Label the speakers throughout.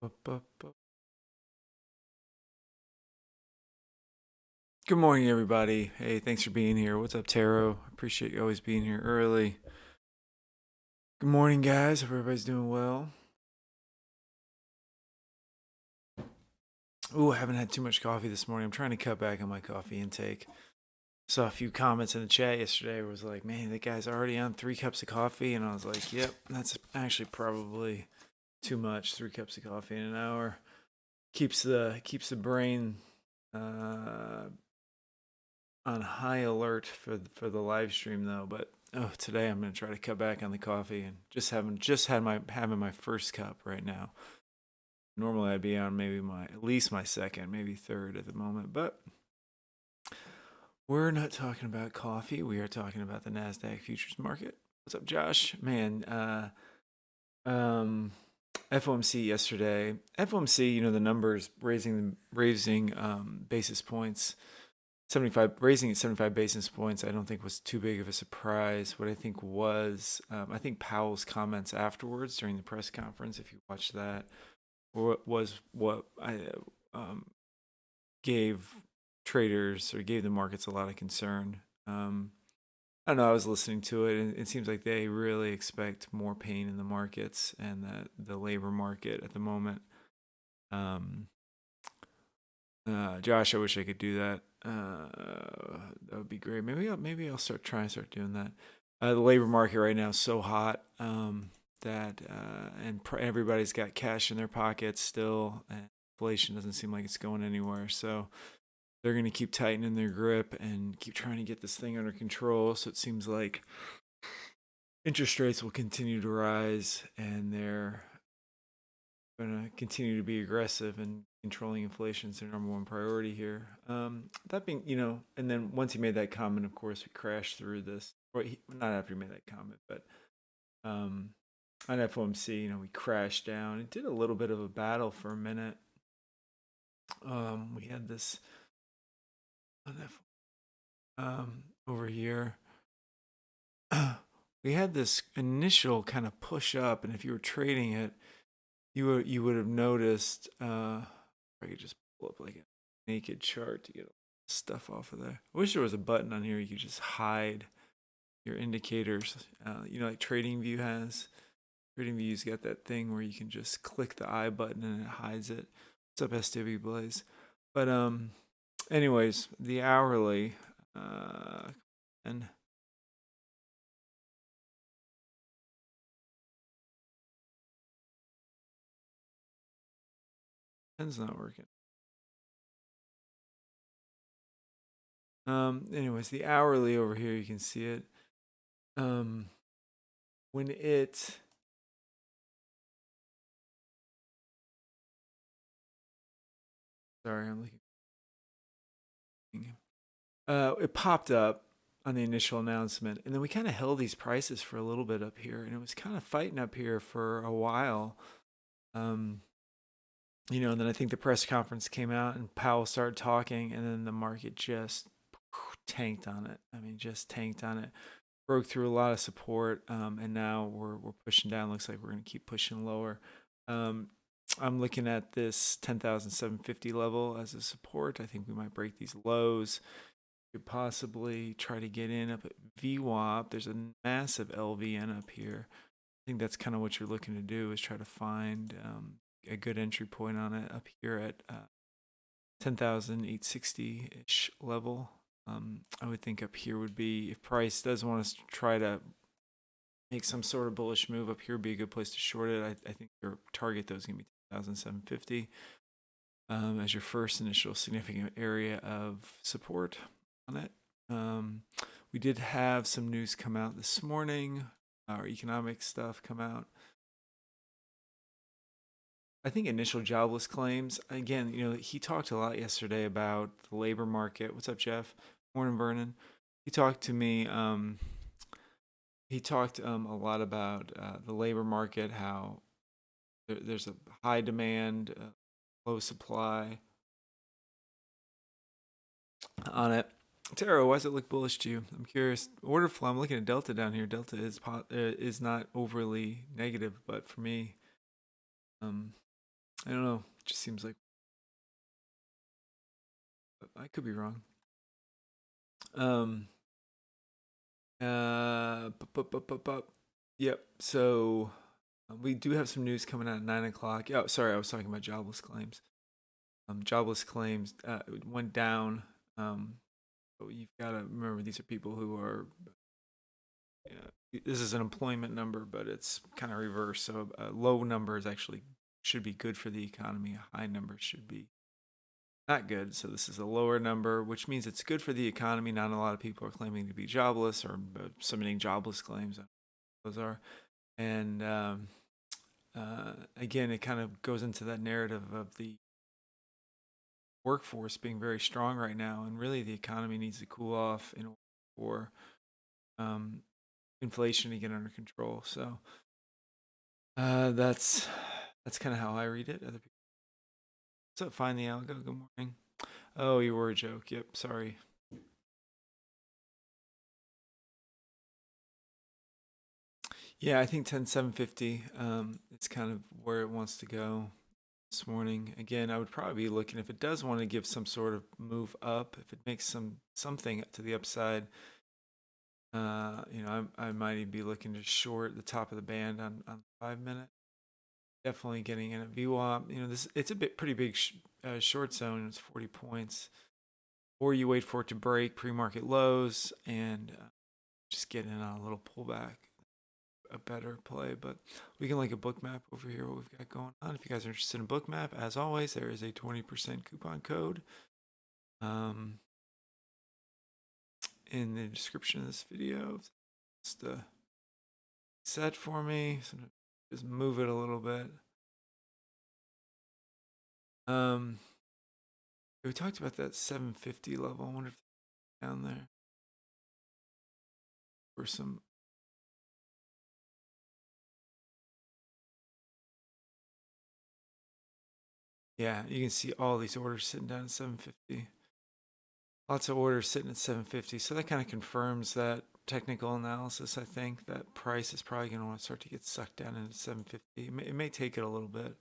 Speaker 1: Good morning, everybody. Hey, thanks for being here. What's up, Taro? Appreciate you always being here early. Good morning, guys. Hope everybody's doing well. Ooh, I haven't had too much coffee this morning. I'm trying to cut back on my coffee intake. Saw a few comments in the chat yesterday. Where it was like, man, that guy's already on 3 cups of coffee, and I was like, yep, that's actually probably too much. 3 cups of coffee in an hour keeps the brain uh, on high alert for the live stream though. But today I'm gonna try to cut back on the coffee and having my first cup right now. Normally I'd be on maybe my at least my second, maybe third at the moment, but we're not talking about coffee. We are talking about the Nasdaq futures market. What's up, Josh? Man, um, FOMC yesterday. FOMC, the numbers raising basis points 75 raising at 75 basis points. I don't think was too big of a surprise. What I think was I think Powell's comments afterwards during the press conference, if you watch that, was what I gave traders or gave the markets a lot of concern. I don't know, I was listening to it, and it seems like they really expect more pain in the markets and the labor market at the moment. um, Josh, I wish I could do that. That would be great. Maybe I'll start doing that. The labor market right now is so hot that everybody's got cash in their pockets still, and inflation doesn't seem like it's going anywhere. So they're going to keep tightening their grip and keep trying to get this thing under control. So it seems like interest rates will continue to rise, and they're going to continue to be aggressive, and controlling inflation is their number one priority here. That being, and then once he made that comment, of course, we crashed through this. Or not after he made that comment, but on FOMC, we crashed down. It did a little bit of a battle for a minute. We had this over here. We had this initial kind of push up, and if you were trading it, you would have noticed. I could just pull up like a naked chart to get stuff off of there. I wish there was a button on here you could just hide your indicators. Like TradingView has. TradingView's got that thing where you can just click the I button and it hides it. What's up, SW Blaze? But anyways, the hourly and pen's not working. Anyways, the hourly over here, you can see it. When it sorry, I'm looking. It popped up on the initial announcement, and then we kind of held these prices for a little bit up here, and it was kind of fighting up here for a while. And then I think the press conference came out and Powell started talking, and then the market just tanked on it. I mean, just tanked on it. Broke through a lot of support, and now we're pushing down. Looks like we're going to keep pushing lower. I'm looking at this 10,750 level as a support. I think we might break these lows. Could possibly try to get in up at VWAP. There's a massive LVN up here. I think that's kind of what you're looking to do, is try to find a good entry point on it up here at 10,860-ish level. I would think up here would be, if price does want us to try to make some sort of bullish move, up here would be a good place to short it. I think your target though is going to be 10,750 as your first initial significant area of support on it. We did have some news come out this morning, our economic stuff come out. I think initial jobless claims, again, he talked a lot yesterday about the labor market. What's up, Jeff? Morning, Vernon. He talked to me. He talked a lot about the labor market, how there's a high demand, low supply on it. Taro, why does it look bullish to you? I'm curious. Order flow, I'm looking at Delta down here. Delta is not overly negative, but for me, I don't know. It just seems like I could be wrong. Um. Yep. So we do have some news coming out at 9 o'clock. Oh, sorry, I was talking about jobless claims. Jobless claims went down. But you've got to remember these are people who are. This is an employment number, but it's kind of reverse. So a low number is actually should be good for the economy. A high number should be not good. So this is a lower number, which means it's good for the economy. Not a lot of people are claiming to be jobless or submitting jobless claims. Those are, and again, it kind of goes into that narrative of the workforce being very strong right now, and really the economy needs to cool off in order for um, inflation to get under control. So that's kind of how I read it. Other people, what's up? Find the algo. Good morning. Oh, you were a joke. Yep. Sorry. Yeah, I think 10750. It's kind of where it wants to go this morning. Again, I would probably be looking if it does want to give some sort of move up, if it makes something to the upside. I might even be looking to short the top of the band on 5 minute. Definitely getting in at VWAP. It's a pretty big short zone. It's 40 points. Or you wait for it to break pre-market lows and just get in on a little pullback. A better play, but we can like a book map over here. What we've got going on. If you guys are interested in book map, as always, there is a 20% coupon code in the description of this video. Just set for me. So just move it a little bit. We talked about that 750 level. I wonder if down there for some. Yeah, you can see all these orders sitting down at 750. Lots of orders sitting at 750. So that kind of confirms that technical analysis. I think that price is probably going to want to start to get sucked down into 750. It may take it a little bit.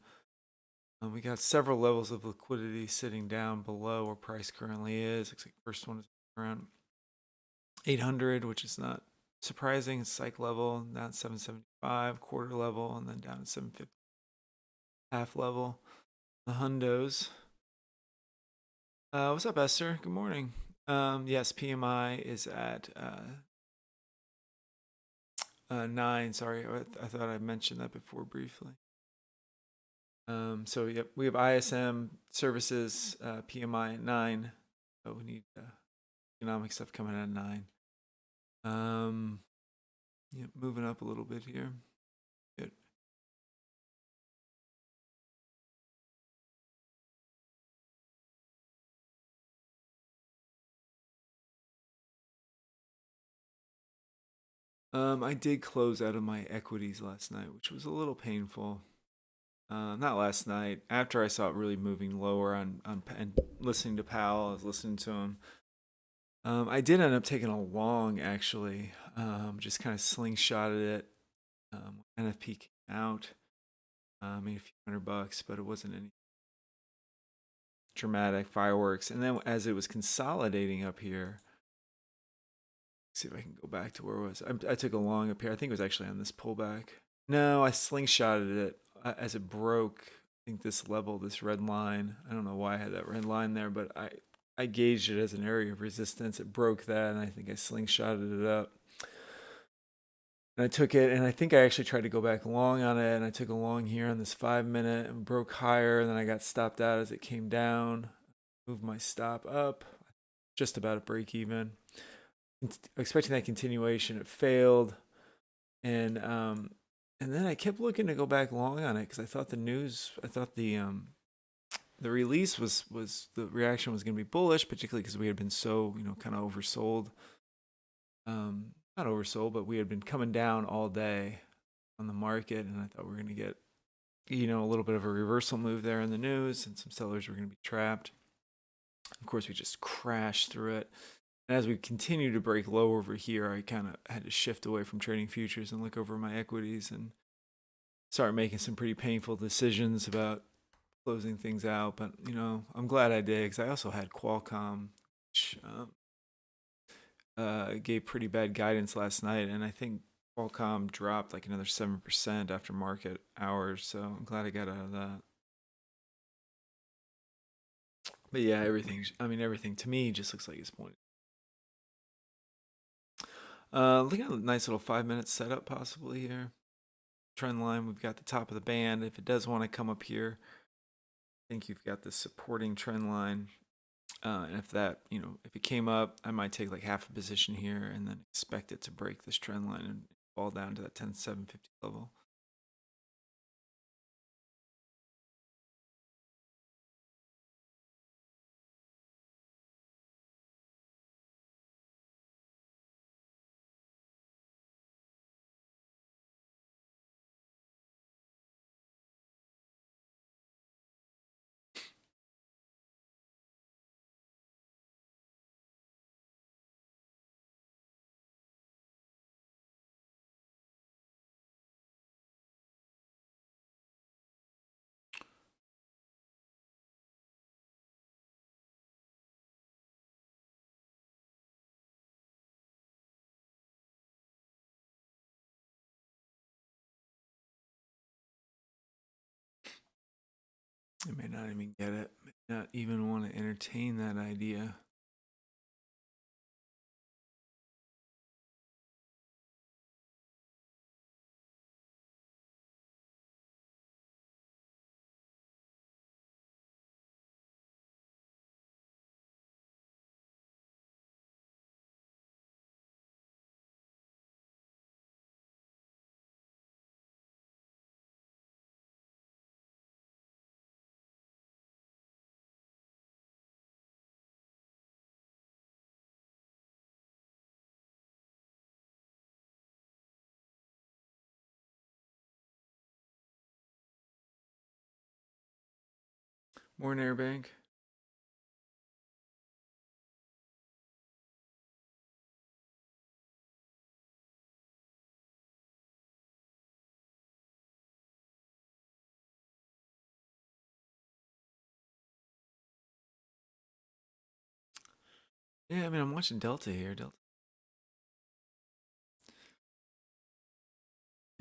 Speaker 1: We got several levels of liquidity sitting down below where price currently is. Looks like the first one is around 800, which is not surprising. Psych level down 775, quarter level, and then down to 750, half level. The hundos. What's up, Esther? Good morning. Yes, PMI is at 9. Sorry, I thought I mentioned that before briefly. So yep, we have ISM services PMI at 9. So we need economic stuff coming at 9. Yep, moving up a little bit here. Good. I did close out of my equities last night, which was a little painful. Not last night. After I saw it really moving lower and listening to Powell, I was listening to him. I did end up taking a long actually. Just kind of slingshotted it. NFP came out. Made a few $100, but it wasn't any dramatic fireworks. And then as it was consolidating up here, see if I can go back to where it was. I took a long up here. I think it was actually on this pullback. No, I slingshotted it as it broke. I think this level, this red line. I don't know why I had that red line there, but I gauged it as an area of resistance. It broke that, and I think I slingshotted it up. And I took it, and I think I actually tried to go back long on it, and I took a long here on this 5 minute and broke higher, and then I got stopped out as it came down. Moved my stop up, just about a break even. Expecting that continuation, it failed, and then I kept looking to go back long on it because I thought the release was the reaction was going to be bullish, particularly because we had been so kind of oversold. Not oversold, but we had been coming down all day on the market, and I thought we were going to get a little bit of a reversal move there in the news, and some sellers were going to be trapped. Of course, we just crashed through it. And as we continue to break low over here, I kind of had to shift away from trading futures and look over my equities and start making some pretty painful decisions about closing things out. But I'm glad I did because I also had Qualcomm, which gave pretty bad guidance last night, and I think Qualcomm dropped like another 7% after market hours. So I'm glad I got out of that. But yeah, everything to me just looks like it's pointing. Looking at a nice little 5 minute setup possibly here. Trend line, we've got the top of the band. If it does want to come up here, I think you've got this supporting trend line. And if that, if it came up, I might take like half a position here and then expect it to break this trend line and fall down to that 10,750 level. I may not even get it. May not even want to entertain that idea. More an Airbank. Yeah, I mean, I'm watching Delta here. Delta.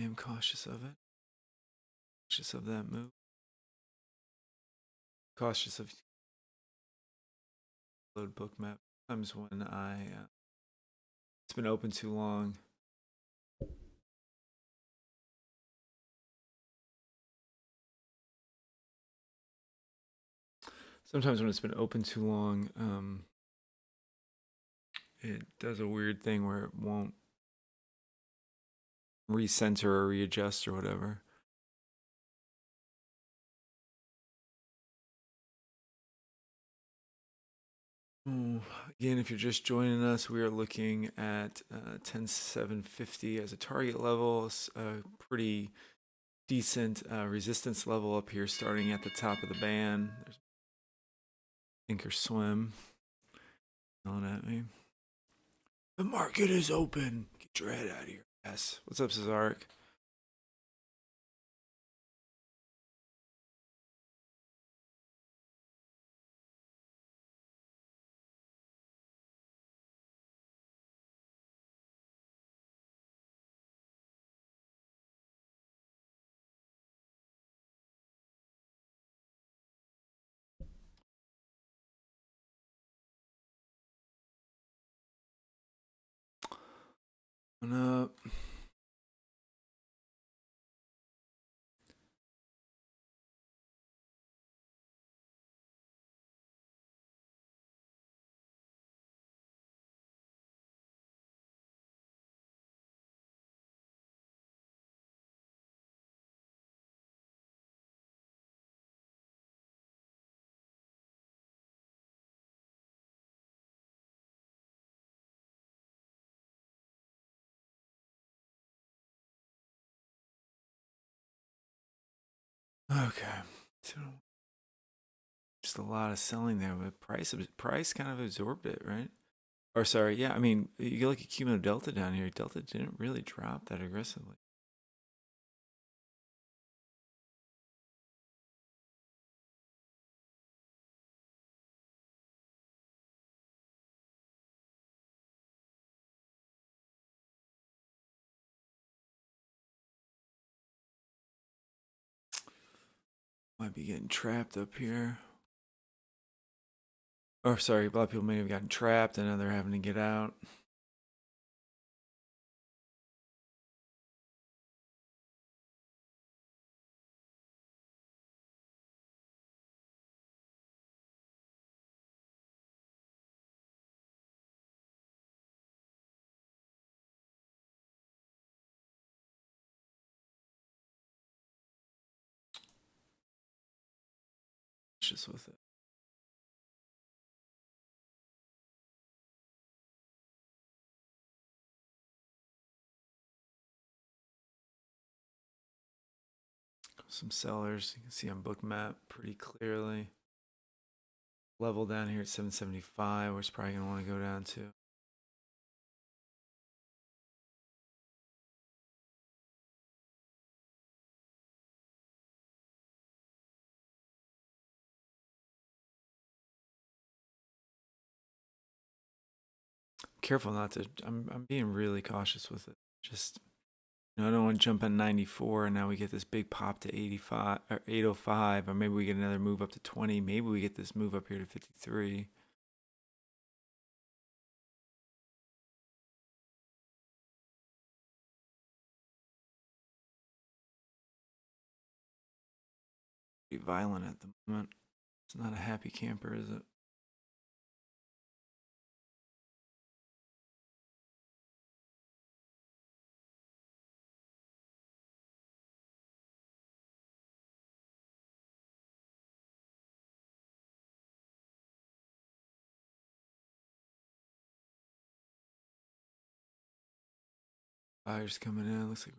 Speaker 1: I'm cautious of it. Cautious of that move. Cautious of load book map. Sometimes when it's been open too long. Sometimes when it's been open too long, it does a weird thing where it won't recenter or readjust or whatever. Again, if you're just joining us, we are looking at 10,750 as a target level. A pretty decent resistance level up here, starting at the top of the band. There's sink or swim. Yelling at me. The market is open. Get your head out of here. Yes. What's up, Cesaric? One up. Okay. So just a lot of selling there, but price kind of absorbed it, right? Or sorry, yeah. I mean, you look at cumulative delta down here. Delta didn't really drop that aggressively. Might be getting trapped up here. Or sorry, a lot of people may have gotten trapped and now they're having to get out. Just with it. Some sellers, you can see on book map pretty clearly. Level down here at 775, we're probably gonna want to go down to. Careful not to. I'm being really cautious with it. Just I don't want to jump on 94 and now we get this big pop to 85 or 805, or maybe we get another move up to 20. Maybe we get this move up here to 53. Pretty violent at the moment. It's not a happy camper, is it? Buyers coming in. Looks like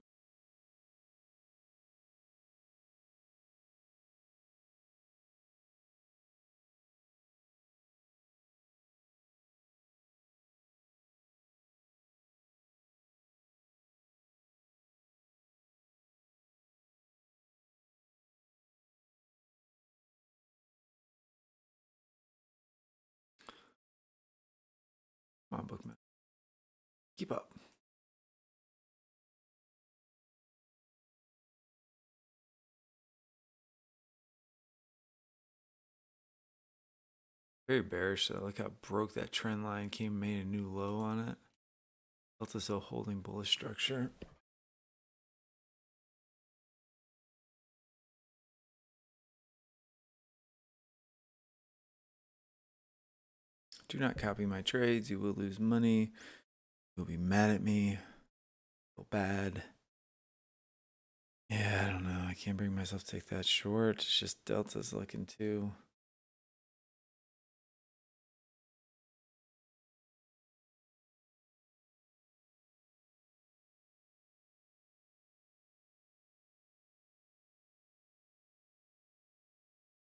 Speaker 1: come on, bookman. Keep up. Very bearish though. Look how it broke that trend line, came made a new low on it. Felt as though holding bullish structure. Do not copy my trades. You will lose money. You'll be mad at me. Feel bad. Yeah, I don't know. I can't bring myself to take that short. It's just Delta's looking too.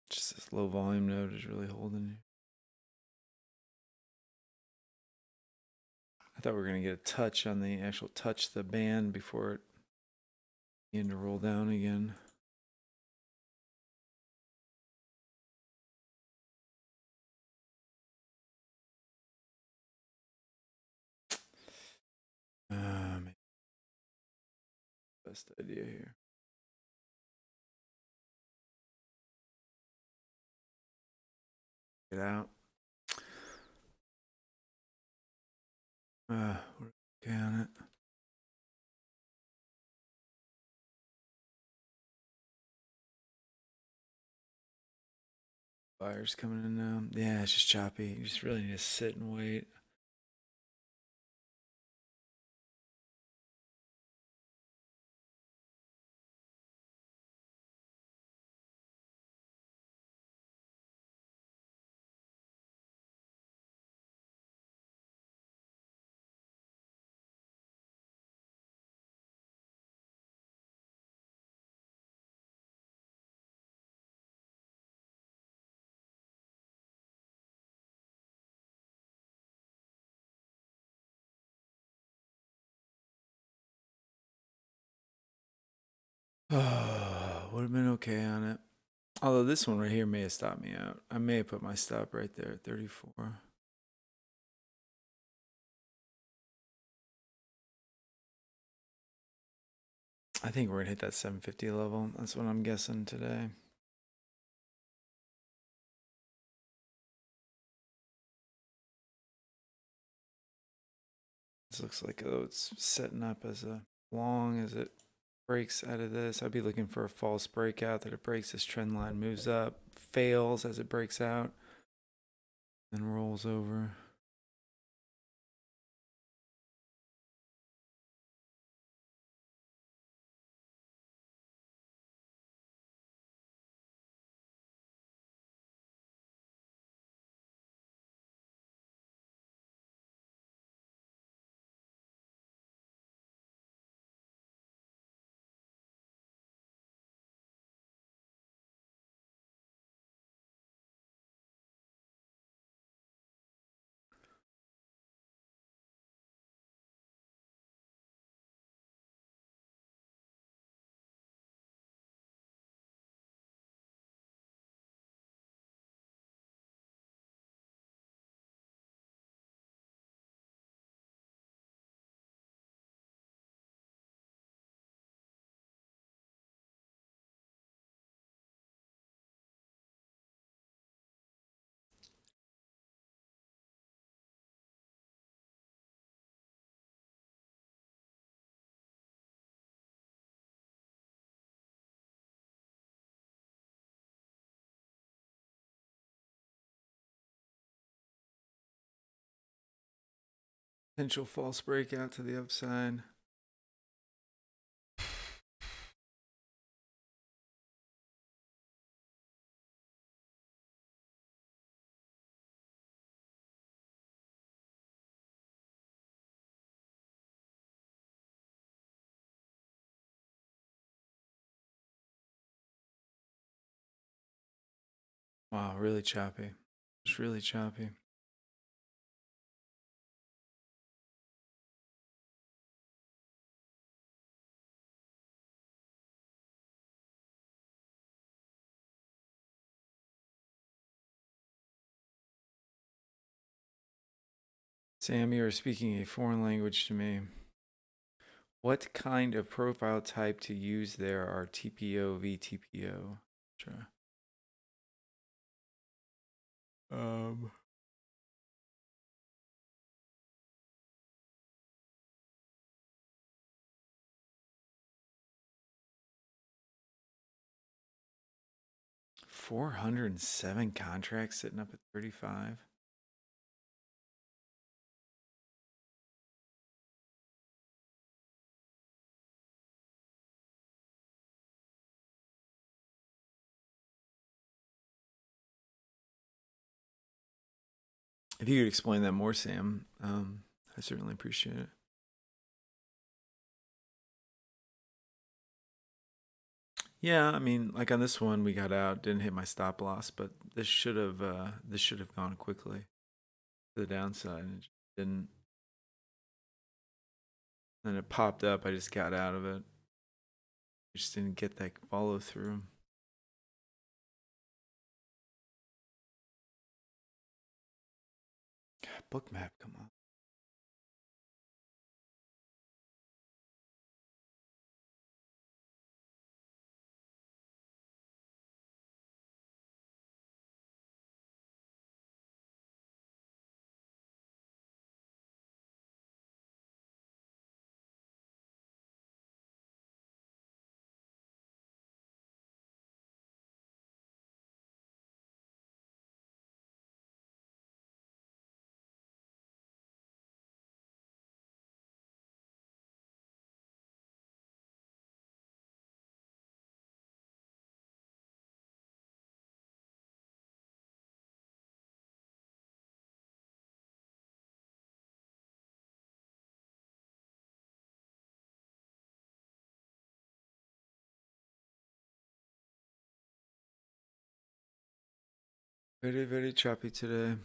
Speaker 1: Just this low volume node is really holding you. I thought we were going to get a touch on the actual touch the band before it began to roll down again. Best idea here. Get out. We're okay on it. Buyers coming in now. Yeah, it's just choppy. You just really need to sit and wait. Would have been okay on it. Although this one right here may have stopped me out. I may have put my stop right there at 34. I think we're going to hit that 750 level. That's what I'm guessing today. This looks like it's setting up as a long as it breaks out of this. I'd be looking for a false breakout that it breaks this trend line, moves up, fails as it breaks out, then rolls over. Potential false breakout to the upside. Wow, really choppy. Just really choppy. Sam, you are speaking a foreign language to me. What kind of profile type to use there are TPO, VTPO? Sure. 407 contracts sitting up at 35. If you could explain that more, Sam, I certainly appreciate it. Yeah, I mean, like on this one, we got out, didn't hit my stop loss, but this should have gone quickly to the downside, and it just didn't. Then it popped up. I just got out of it. I just didn't get that follow through. Bookmap, come on. Very, very choppy today.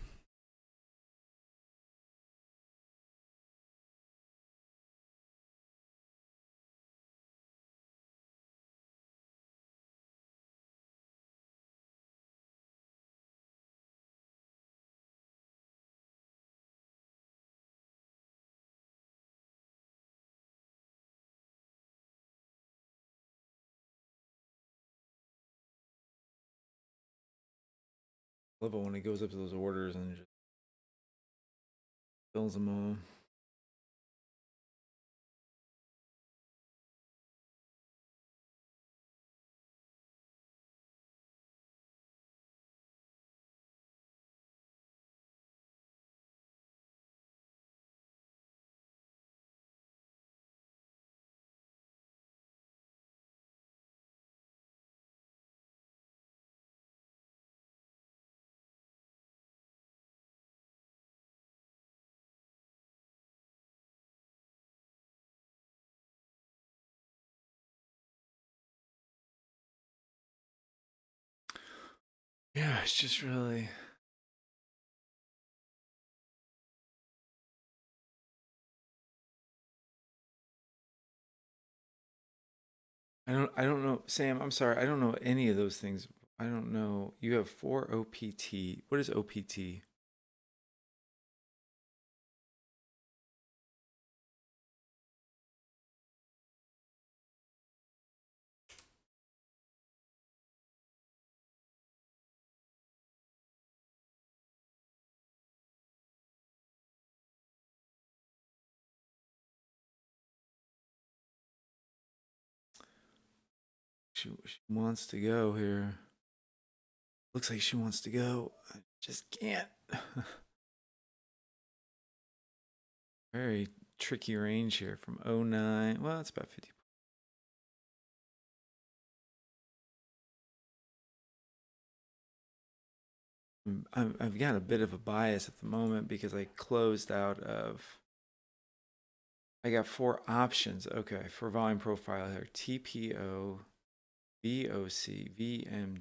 Speaker 1: Love it when it goes up to those orders and just fills them all. Yeah, it's just really. I don't know, Sam. I'm sorry. I don't know any of those things. I don't know. You have 4 OPT. What is OPT? She wants to go here. Looks like she wants to go. I just can't. Very tricky range here from '09. Well, it's about 50. I've got a bit of a bias at the moment because I closed out of. I got 4 options. Okay, for volume profile here: TPO, VOC, VM.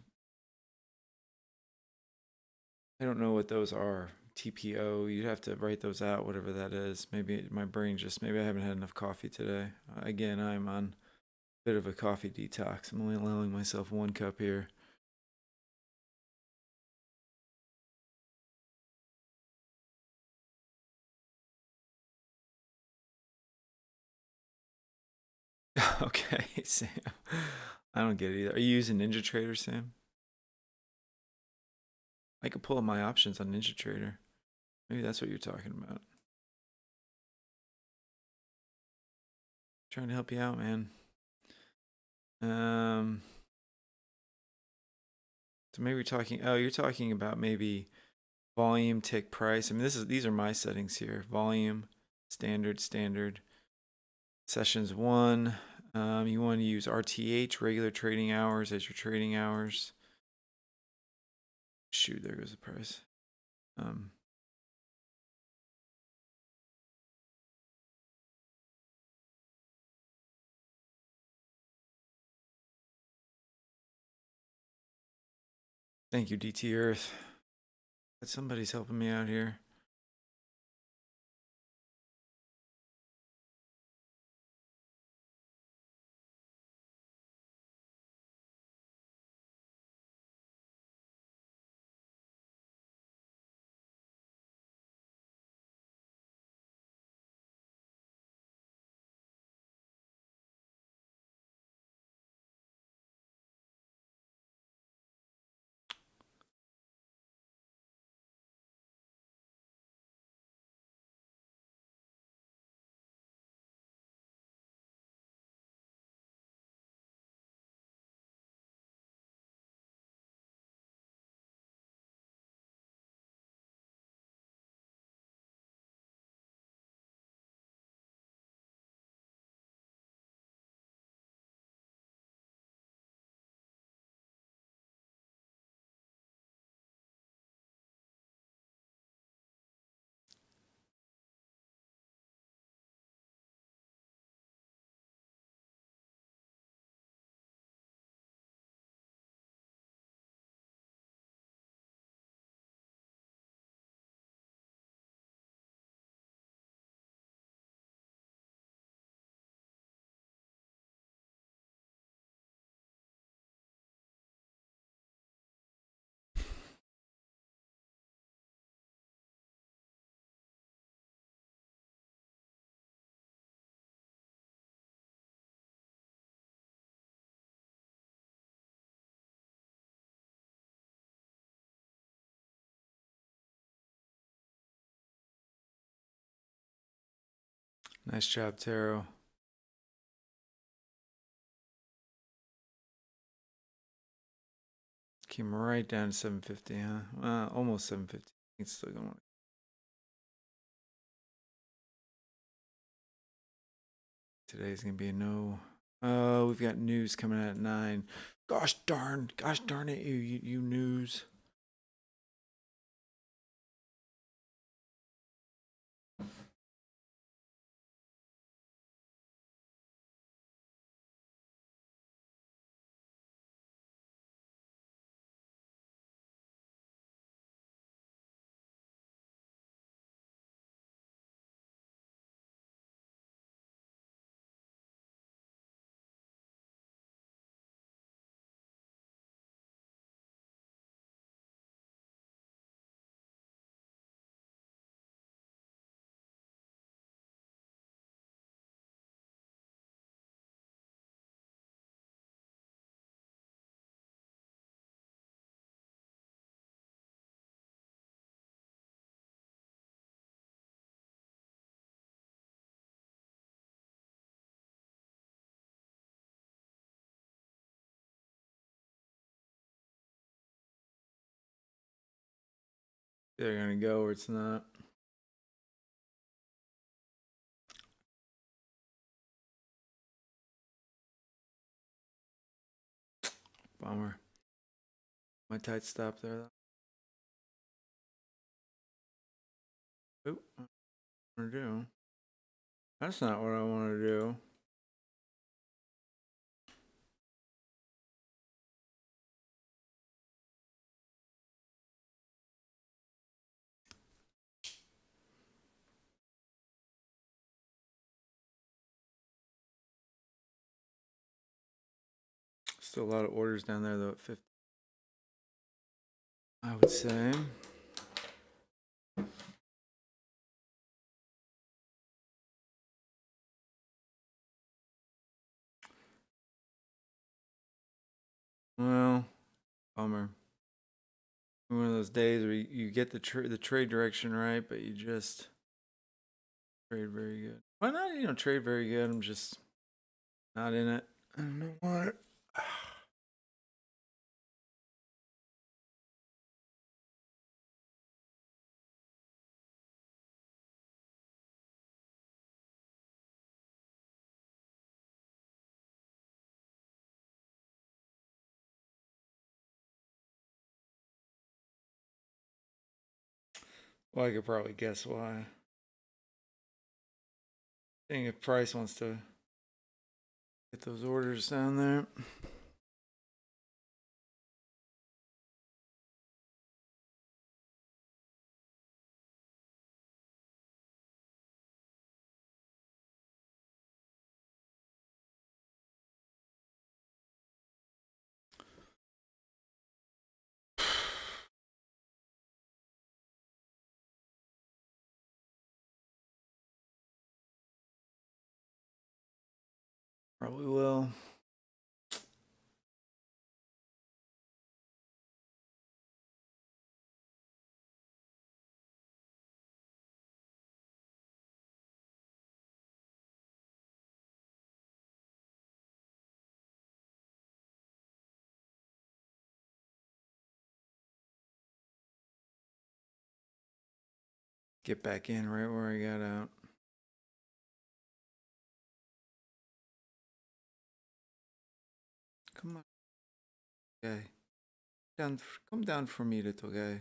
Speaker 1: I don't know what those are. TPO. You'd have to write those out, whatever that is. Maybe my brain just. Maybe I haven't had enough coffee today. Again, I'm on a bit of a coffee detox. I'm only allowing myself 1 cup here. Okay, Sam. I don't get it either. Are you using NinjaTrader, Sam? I could pull up my options on NinjaTrader. Maybe that's what you're talking about. Trying to help you out, man. Um, so maybe you're talking. Oh, you're talking about maybe volume, tick price. I mean, these are my settings here. Volume, standard. Sessions 1. You want to use RTH, regular trading hours, as your trading hours. Shoot, there goes the price. Um, Thank you, DT Earth. Somebody's helping me out here. Nice job, Taro. Came right down to 750, huh? Almost 750. It's still going. Today's gonna be a no. Oh, we've got news coming out at 9. Gosh darn it, you news. They're gonna go or it's not. Bummer. My tight stop there though. Oop, what I want to do. That's not what I want to do. Still a lot of orders down there though at 50. I would say. Well, bummer. One of those days where you get the trade direction right, but you just trade very good. Why not, trade very good? I'm just not in it. I don't know what. Well, I could probably guess why. I think if Price wants to get those orders down there. Probably will. Get back in right where I got out. Come on, guy. Come down for me, little guy.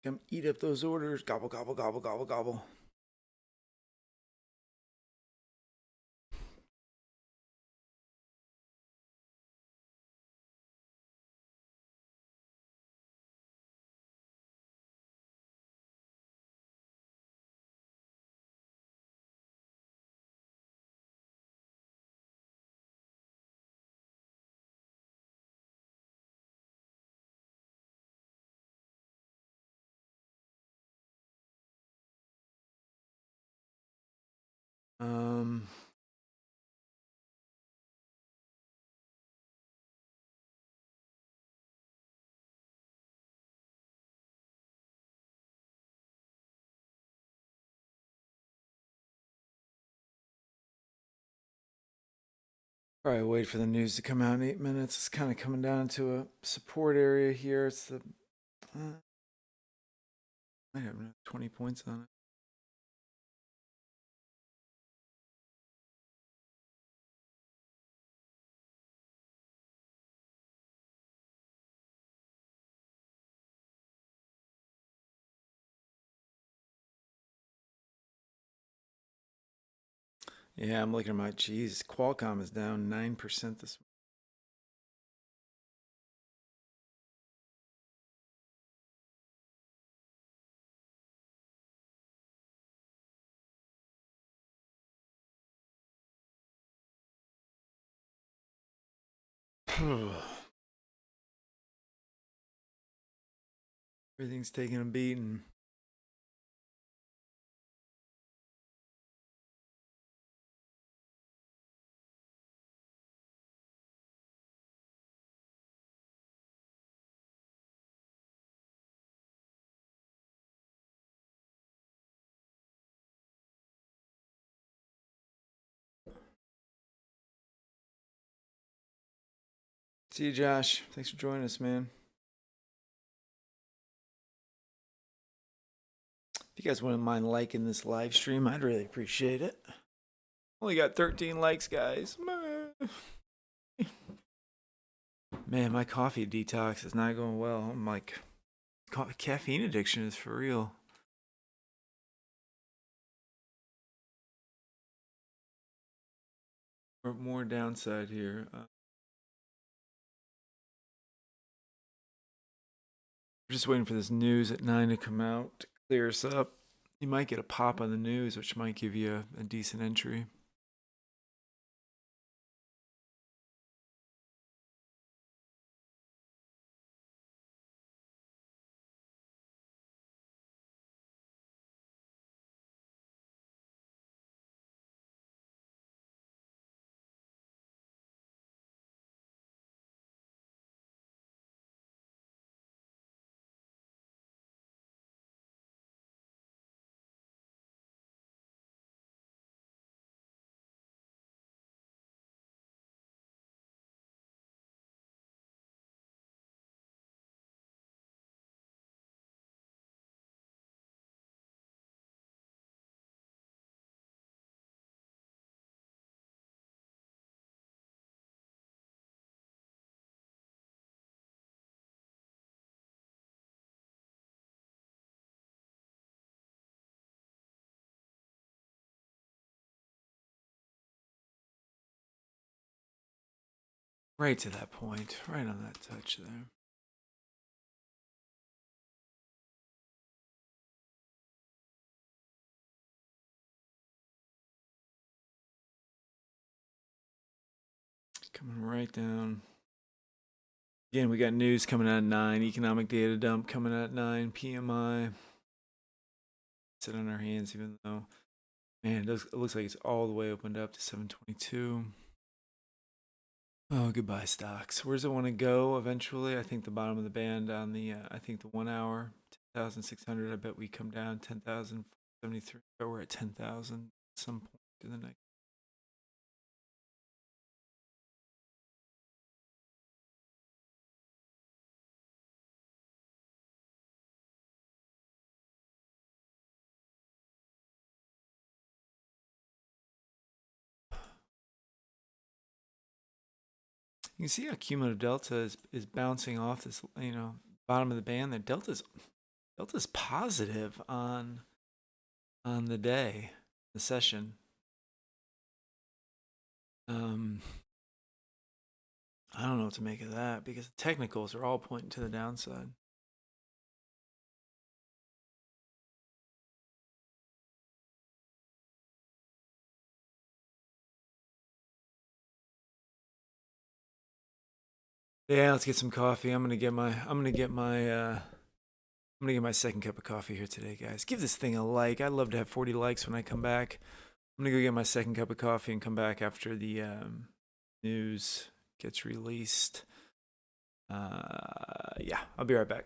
Speaker 1: Come eat up those orders. Gobble, gobble, gobble, gobble, gobble. Um, Probably wait for the news to come out in 8 minutes. It's kind of coming down to a support area here. It's the. I have 20 points on it. Yeah, I'm looking at my. Geez, Qualcomm is down 9% this. Everything's taking a beating. See you, Josh. Thanks for joining us, man. If you guys wouldn't mind liking this live stream, I'd really appreciate it. Only got 13 likes, guys. Man, my coffee detox is not going well. I'm like, caffeine addiction is for real. More downside here. We're just waiting for this news at 9 to come out to clear us up. You might get a pop on the news, which might give you a decent entry. Right to that point, right on that touch there. Coming right down. Again, we got news coming out at 9, economic data dump coming out at 9, PMI. Sit on our hands, even though, man, it looks like it's all the way opened up to 722. Oh, goodbye stocks. Where's it want to go eventually? I think the bottom of the band on the, I think the 1 hour, 10,600. I bet we come down 10,073. But we're at 10,000 at some point in the next. You can see how cumulative delta is bouncing off this, bottom of the band. That delta's positive on the day, the session. I don't know what to make of that because the technicals are all pointing to the downside. Yeah, let's get some coffee. I'm gonna get my second cup of coffee here today, guys. Give this thing a like. I'd love to have 40 likes when I come back. I'm gonna go get my second cup of coffee and come back after the news gets released. Yeah, I'll be right back.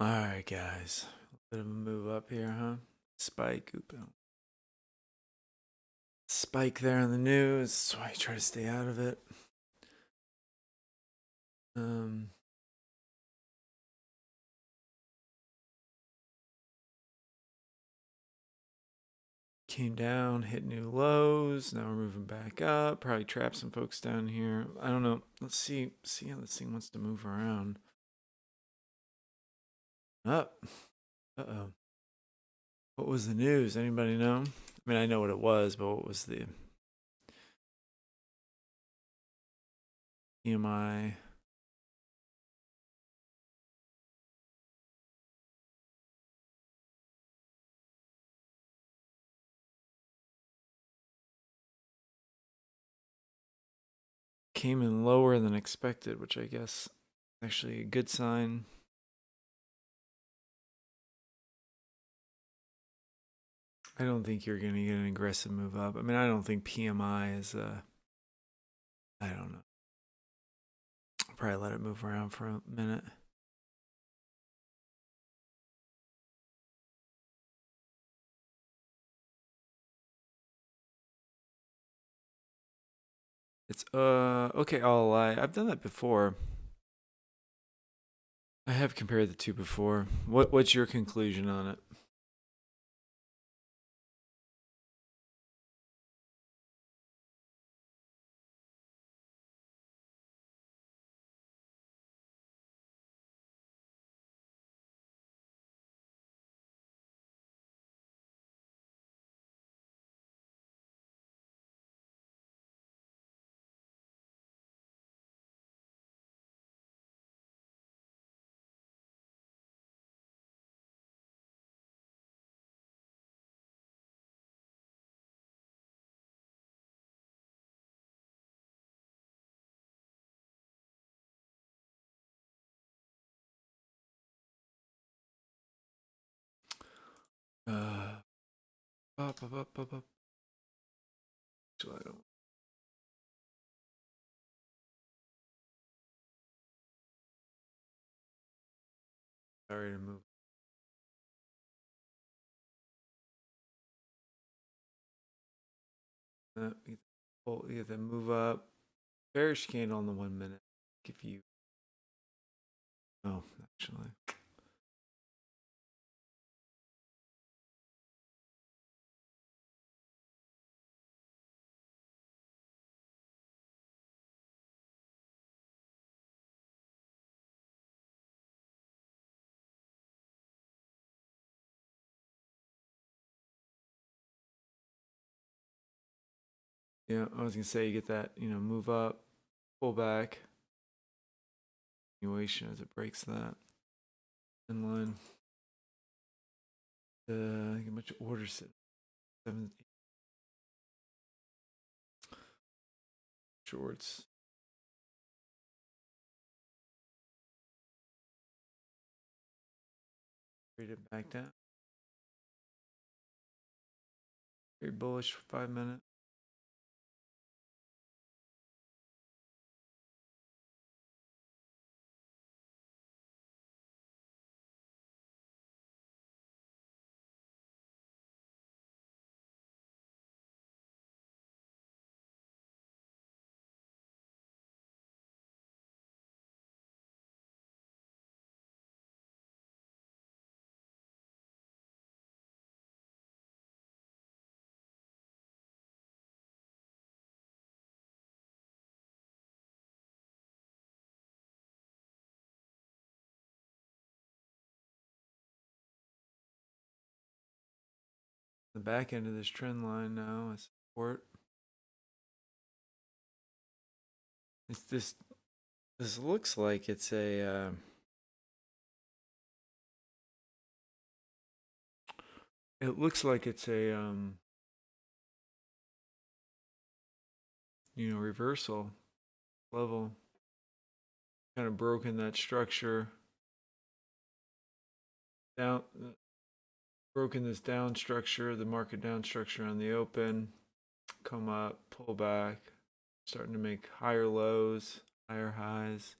Speaker 1: All right, guys. A bit of a move up here, huh? Spike. Spike there in the news. So I try to stay out of it. Came down, hit new lows. Now we're moving back up. Probably trap some folks down here. I don't know. Let's see how this thing wants to move around. Up. Uh-oh. What was the news? Anybody know? I mean, I know what it was, but what was the EMI? Came in lower than expected, which I guess actually a good sign. I don't think you're going to get an aggressive move up. I mean, I don't think PMI is I don't know. I'll probably let it move around for a minute. It's okay, I'll lie. I've done that before. I have compared the two before. What's your conclusion on it? Uh, up. So I don't. Sorry to move. You have to move up. Bearish candle on the 1 minute. If you. Oh, actually. Yeah, I was gonna say you get that, move up, pull back, continuation as it breaks that in line. How much orders? 7 shorts. Read it back down. Very bullish for 5 minutes. The back end of this trend line now is support. It's this looks like it's a it looks like it's a reversal level. Kind of broken that structure down, broken this down structure, the market down structure on the open, come up, pull back, starting to make higher lows, higher highs.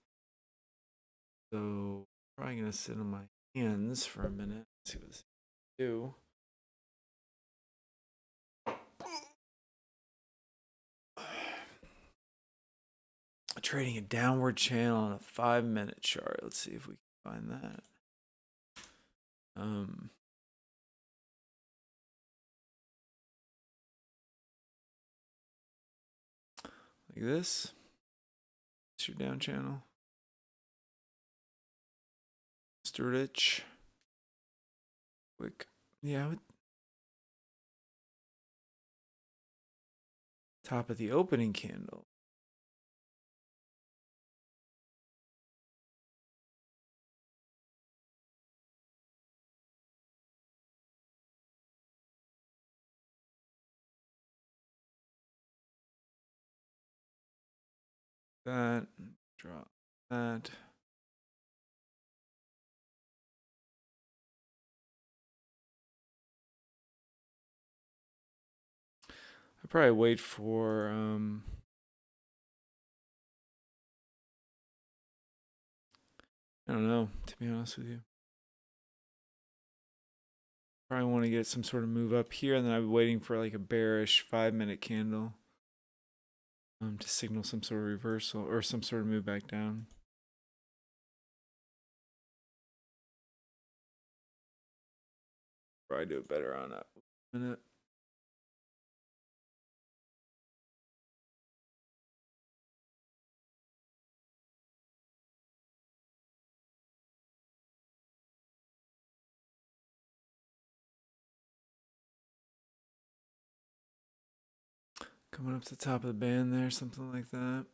Speaker 1: So probably gonna sit on my hands for a minute. Let's see what this do. Trading a downward channel on a 5-minute chart. Let's see if we can find that. Like this. It's your down channel. Mr. Rich. Quick. Yeah. Top of the opening candle. That. Drop that. I'd probably wait for I don't know, to be honest with you. Probably want to get some sort of move up here, and then I'd be waiting for like a bearish 5-minute candle to signal some sort of reversal or some sort of move back down. Probably do it better on that minute. Coming up to the top of the band there, something like that.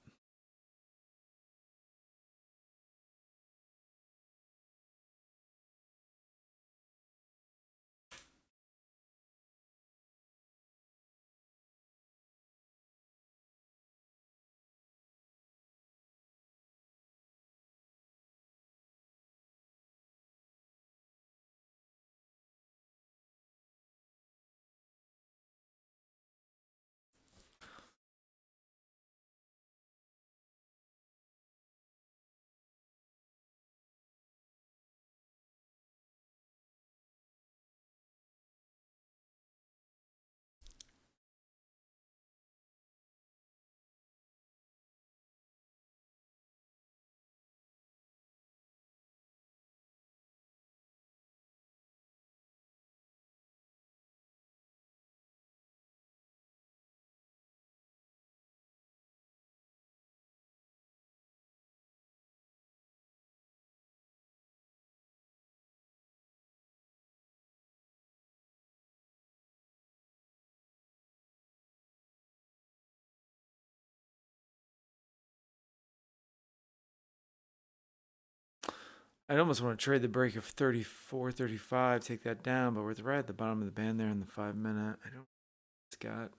Speaker 1: I'd almost want to trade the break of 34, 35, take that down, but we're right at the bottom of the band there in the 5-minute. I don't think it's got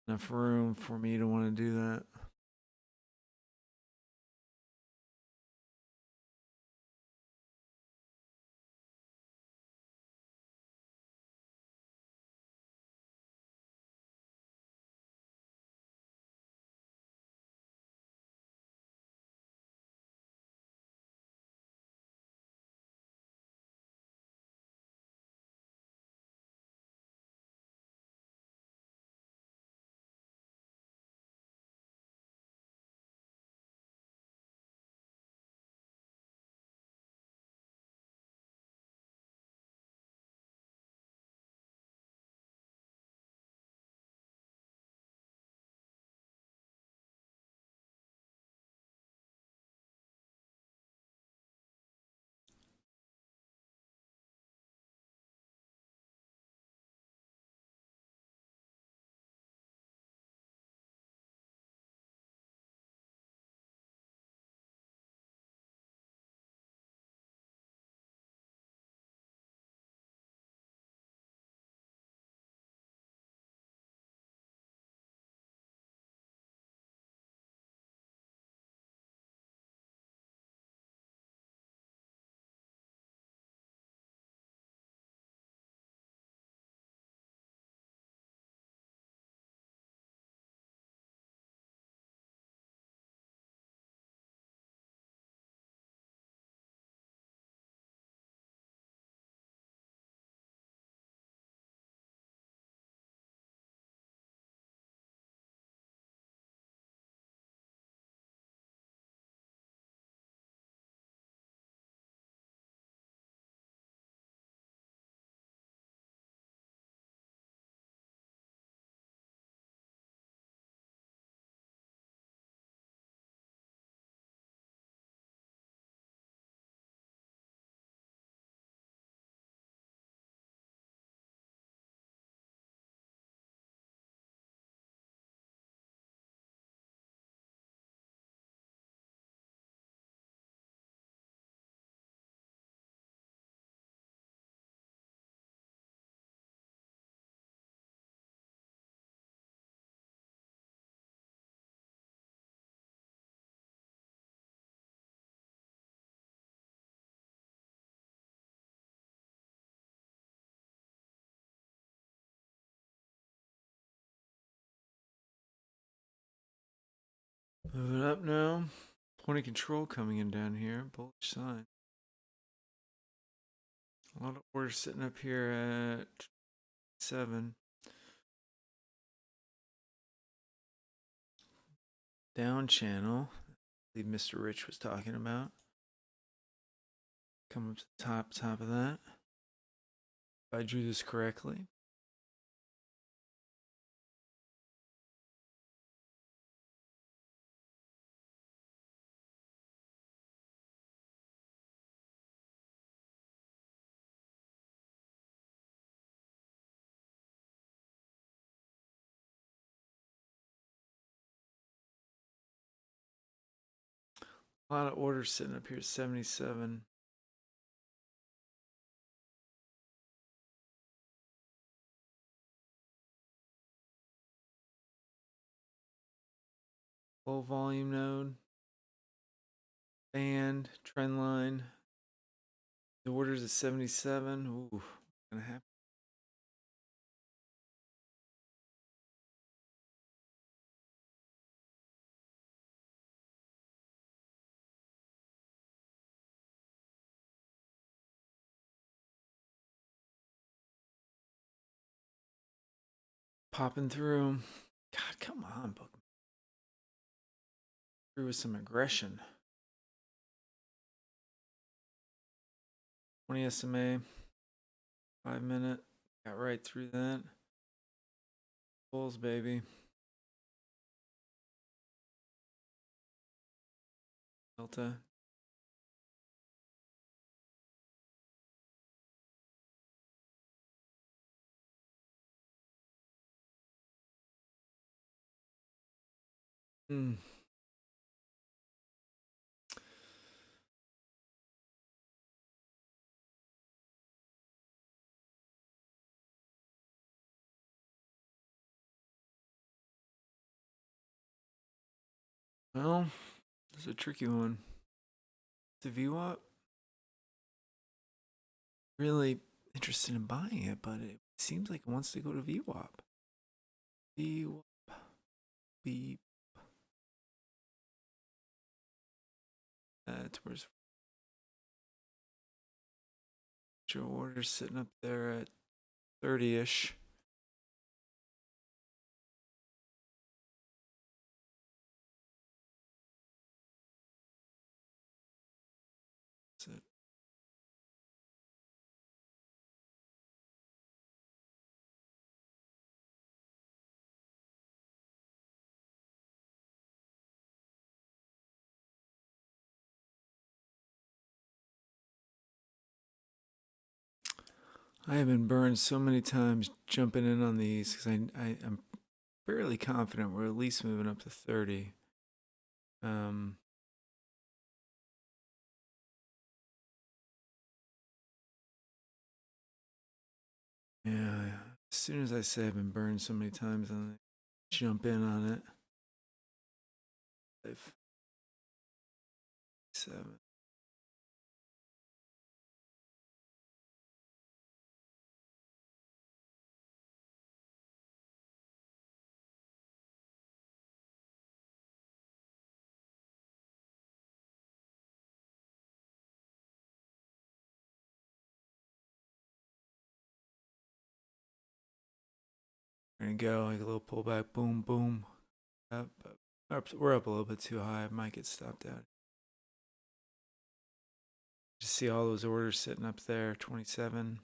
Speaker 1: enough room for me to want to do that. Moving up now. Point of control coming in down here. Bullish sign. A lot of orders sitting up here at 7. Down channel. I believe Mr. Rich was talking about. Come up to the top of that. If I drew this correctly. A lot of orders sitting up here, 77. Low volume node. Band, trend line. The orders at 77. Ooh, what's gonna happen? Popping through. God, come on, book. Through with some aggression. 20 SMA. 5 minute. Got right through that. Bulls, baby. Delta. Hmm. Well, this is a tricky one. The VWAP. Really interested in buying it, but it seems like it wants to go to VWAP. VWAP. B. Where's your order sitting up there at 30-ish. That's it. I have been burned so many times jumping in on these because I'm fairly confident we're at least moving up to 30. Yeah, as soon as I say I've been burned so many times, I jump in on it. 5, 7. We're gonna go like a little pullback, boom, boom. Up. We're up a little bit too high. I might get stopped out. Just see all those orders sitting up there, 27.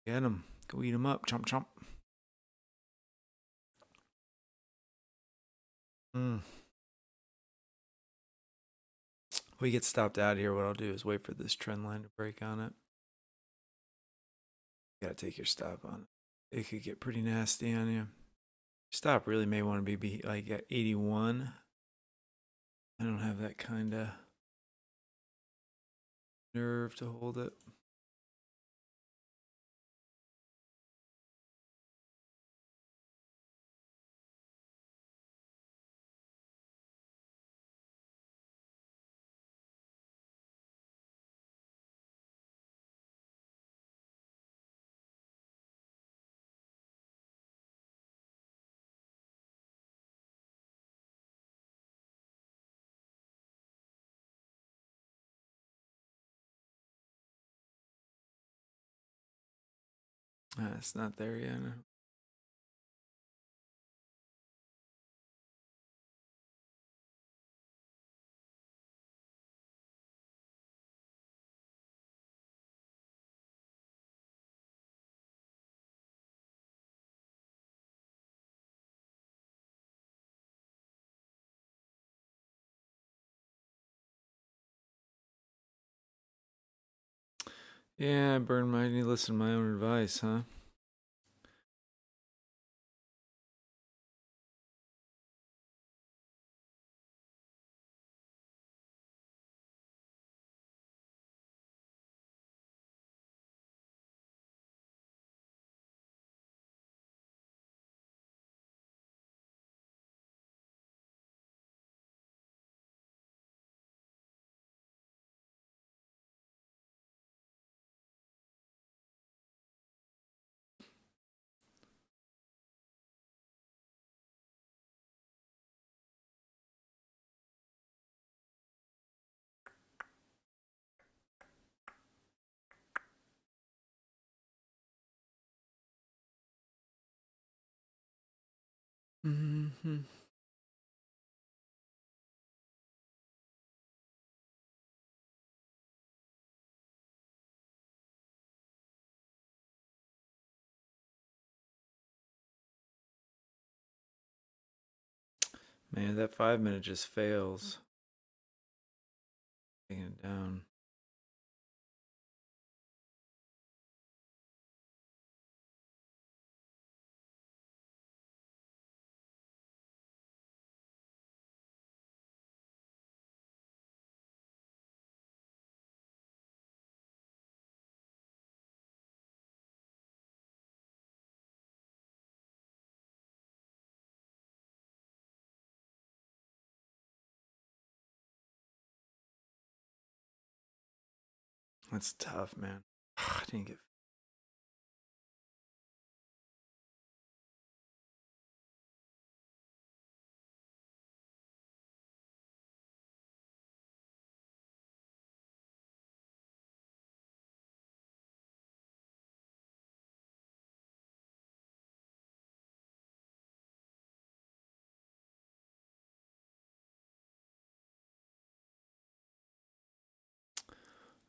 Speaker 1: Get them. Go eat them up. Chomp, chomp. If we get stopped out here, what I'll do is wait for this trend line to break on it. You gotta take your stop on it. It could get pretty nasty on you. Stop really may want to be like at 81. I don't have that kind of nerve to hold it. It's not there yet. Yeah, burn my. You listen to my own advice, huh? Mm-hmm. Man, that 5 minute just fails. Taking it down. That's tough, man. I didn't get.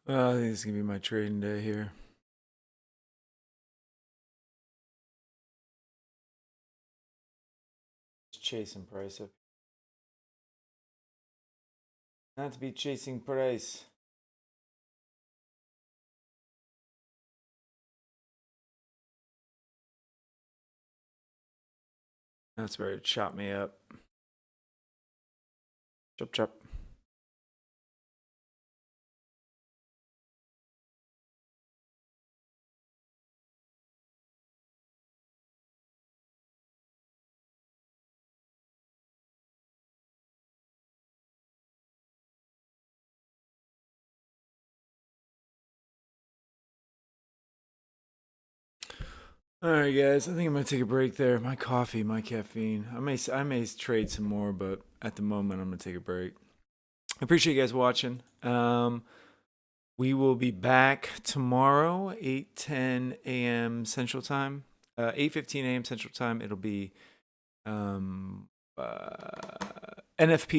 Speaker 1: I think this is gonna be my trading day here. Just chasing price up. Not to be chasing price. That's where it chop me up. Chop chop. All right, guys. I think I'm gonna take a break there. My coffee, my caffeine. I may trade some more, but at the moment, I'm gonna take a break. I appreciate you guys watching. We will be back tomorrow, 8:10 a.m. Central Time, 8:15 a.m. Central Time. It'll be NFP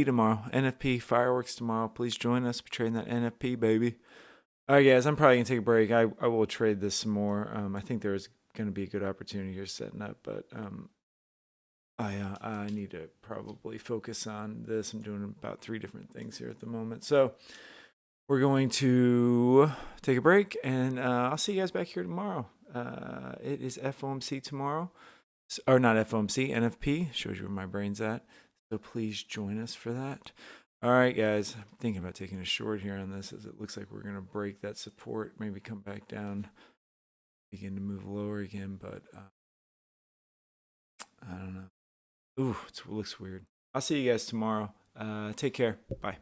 Speaker 1: tomorrow. NFP fireworks tomorrow. Please join us. We're trading that NFP, baby. All right, guys. I'm probably gonna take a break. I will trade this some more. I think there's gonna be a good opportunity here setting up, but I need to probably focus on this. I'm doing about 3 different things here at the moment, so we're going to take a break, and I'll see you guys back here tomorrow. It is FOMC tomorrow, or not FOMC, NFP. Shows you where my brain's at. So please join us for that. All right, guys. I'm thinking about taking a short here on this, as it looks like we're going to break that support, maybe come back down, begin to move lower again, but I don't know. Ooh, it looks weird. I'll see you guys tomorrow. Take care. Bye.